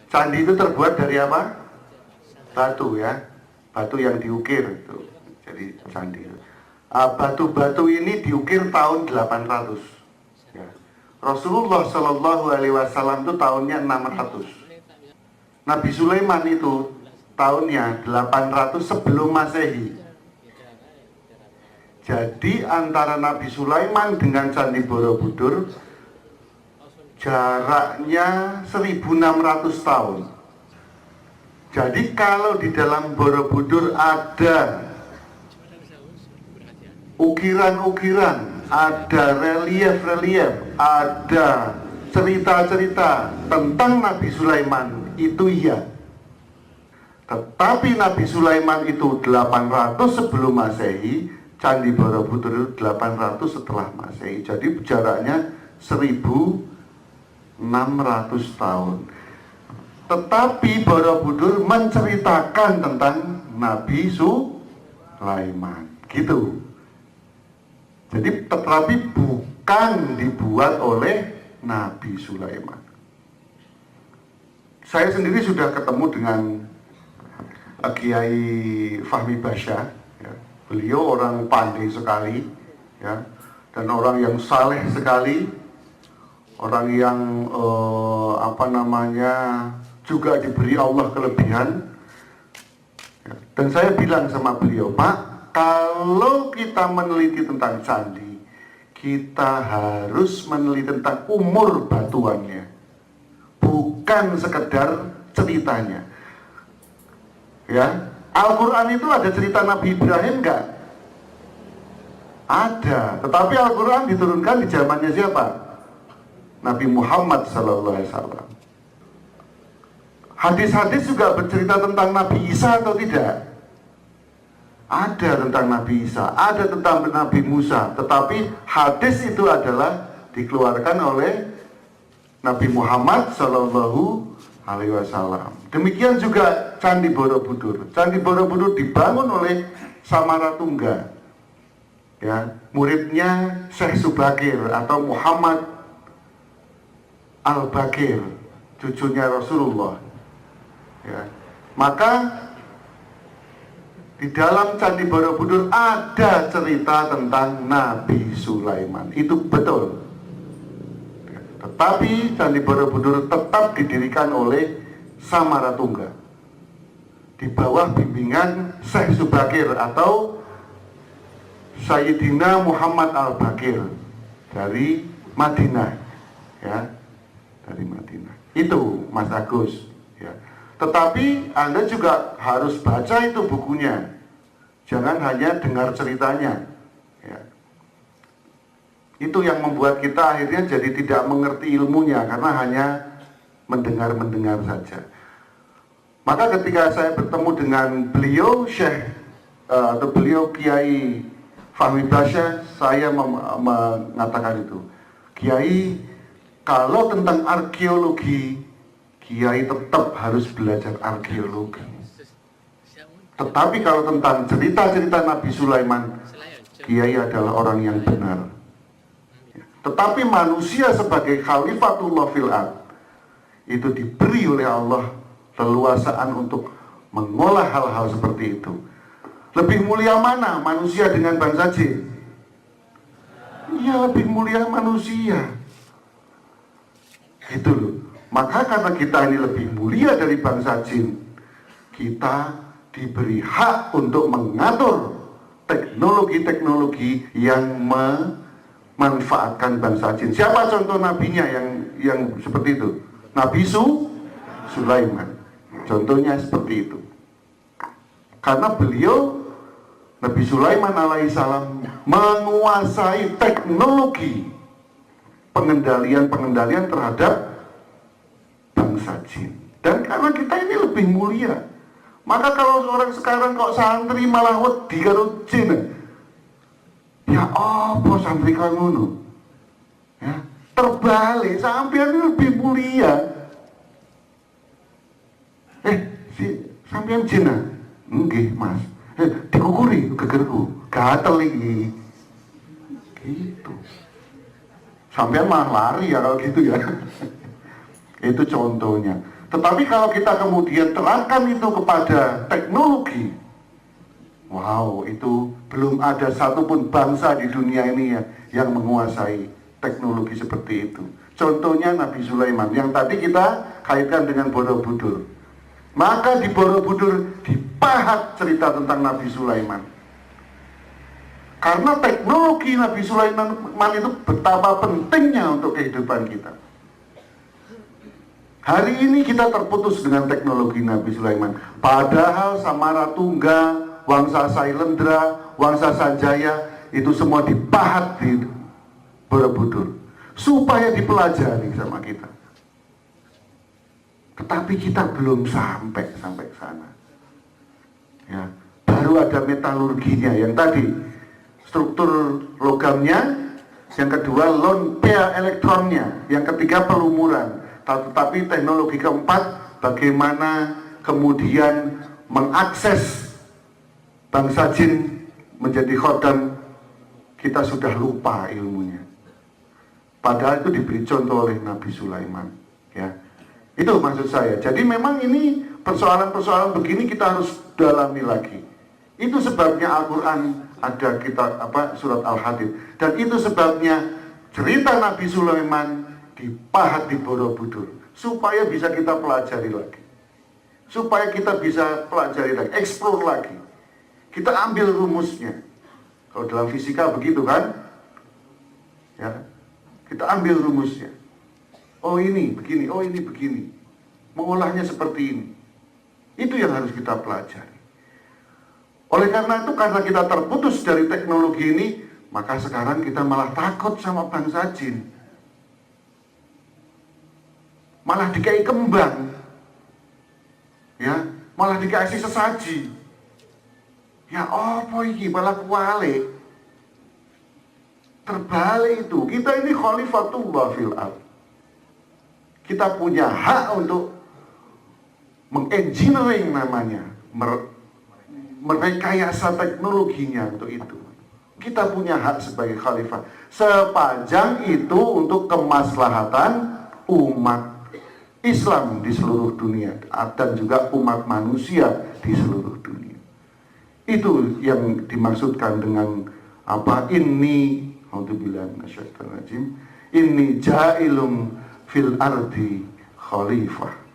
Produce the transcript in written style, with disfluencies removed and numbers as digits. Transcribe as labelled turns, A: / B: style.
A: Candi itu terbuat dari apa? Batu ya, batu yang diukir itu. Jadi candi. Batu-batu ini diukir tahun 800. Ya. Rasulullah Shallallahu Alaihi Wasallam itu tahunnya 600. Nabi Sulaiman itu tahunnya 800 sebelum Masehi. Jadi antara Nabi Sulaiman dengan Candi Borobudur jaraknya 1600 tahun. Jadi kalau di dalam Borobudur ada ukiran-ukiran, ada relief-relief, ada cerita-cerita tentang Nabi Sulaiman, itu iya. Tetapi Nabi Sulaiman itu 800 sebelum Masehi, Candi Borobudur itu 800 setelah Masehi. Jadi jaraknya 1600 tahun. Tetapi Borobudur menceritakan tentang Nabi Sulaiman. Gitu. Jadi tetapi bukan dibuat oleh Nabi Sulaiman. Saya sendiri sudah ketemu dengan Kiai Fahmi Basya, ya. Beliau orang pandai sekali, ya, dan orang yang saleh sekali, orang yang juga diberi Allah kelebihan. Ya. Dan saya bilang sama beliau, Pak, kalau kita meneliti tentang candi, kita harus meneliti tentang umur batuannya, bukan sekedar ceritanya. Ya, Al-Quran itu ada cerita Nabi Ibrahim enggak? Ada, tetapi Al-Quran diturunkan di zamannya siapa? Nabi Muhammad SAW. Hadis-hadis juga bercerita tentang Nabi Isa atau tidak? Ada tentang Nabi Isa, ada tentang Nabi Musa, tetapi hadis itu adalah dikeluarkan oleh Nabi Muhammad SAW. Demikian juga Candi Borobudur. Candi Borobudur dibangun oleh Samaratungga, ya, muridnya Syekh Subakir atau Muhammad Al-Bakir, cucunya Rasulullah. Ya. Maka di dalam Candi Borobudur ada cerita tentang Nabi Sulaiman. Itu betul. Tetapi Candi Borobudur tetap didirikan oleh Samaratungga di bawah bimbingan Syekh Subakir atau Sayyidina Muhammad Al-Bakir dari Madinah, ya, dari Madinah. Itu Mas Agus, ya. Tetapi Anda juga harus baca itu bukunya, jangan hanya dengar ceritanya, ya. Itu yang membuat kita akhirnya jadi tidak mengerti ilmunya karena hanya mendengar-mendengar saja. Maka ketika saya bertemu dengan beliau Syekh atau beliau Kiai Fahmi Basya, saya mengatakan itu, Kiai, kalau tentang arkeologi, Kiai tetap harus belajar arkeologi. Tetapi kalau tentang cerita-cerita Nabi Sulaiman, Kiai adalah orang yang benar. Tetapi manusia sebagai khalifatullah fil ard itu diberi oleh Allah leluasaan untuk mengolah hal-hal seperti itu. Lebih mulia mana manusia dengan bangsa jin? Ya, lebih mulia manusia. Gitu loh. Maka karena kita ini lebih mulia dari bangsa jin, kita diberi hak untuk mengatur teknologi-teknologi yang memanfaatkan bangsa jin. Siapa contoh nabinya yang seperti itu? Nabi Sulaiman. Contohnya seperti itu. Karena beliau, Nabi Sulaiman alaihissalam, menguasai teknologi pengendalian terhadap bangsa jin. Dan karena kita ini lebih mulia, maka kalau orang sekarang kok santri malah wedi karo jin, ya apa santri kang ngono? Ya, terbalik, sampean ini lebih mulia. Sampean jin ah? Nggih, Mas. Dikukuri gegerku, gatel iki. Gitu. Sampean malah lari ya kalau gitu ya. Itu contohnya. Tetapi kalau kita kemudian terapkan itu kepada teknologi, wow, itu belum ada satupun bangsa di dunia ini ya yang menguasai teknologi seperti itu. Contohnya Nabi Sulaiman yang tadi kita kaitkan dengan Borobudur. Maka di Borobudur dipahat cerita tentang Nabi Sulaiman. Karena teknologi Nabi Sulaiman itu betapa pentingnya untuk kehidupan kita. Hari ini kita terputus dengan teknologi Nabi Sulaiman. Padahal Samaratungga, Wangsa Sailendra, Wangsa Sanjaya itu semua dipahat di Borobudur supaya dipelajari sama kita. Tetapi kita belum sampai sana. Ya, baru ada metalurginya yang tadi struktur logamnya, yang kedua lone pair elektronnya, yang ketiga pelumuran. Tetapi teknologi keempat, bagaimana kemudian mengakses bangsa jin menjadi khodam, kita sudah lupa ilmunya. Padahal itu diberi contoh oleh Nabi Sulaiman. Ya, itu maksud saya. Jadi memang ini persoalan-persoalan begini kita harus dalami lagi. Itu sebabnya Al-Quran ada surat Al-Hadid. Dan itu sebabnya cerita Nabi Sulaiman dipahat di Borobudur supaya bisa kita pelajari lagi, supaya kita bisa pelajari lagi, explore lagi, kita ambil rumusnya. Kalau dalam fisika begitu kan ya, kita ambil rumusnya. Oh ini begini, oh ini begini, mengolahnya seperti ini. Itu yang harus kita pelajari. Oleh karena itu, karena kita terputus dari teknologi ini, maka sekarang kita malah takut sama bangsa jin. Malah dikasih kembang, ya, malah dikasih sesaji. Ya apa ini malah kualik. Terbalik itu. Kita ini khalifatullah fil ardh. Kita punya hak untuk mengengineering namanya, merekayasa teknologinya untuk itu. Kita punya hak sebagai khalifah, sepanjang itu untuk kemaslahatan umat Islam di seluruh dunia dan juga umat manusia di seluruh dunia. Itu yang dimaksudkan dengan inni ini ja'ilum fil ardi khalifah.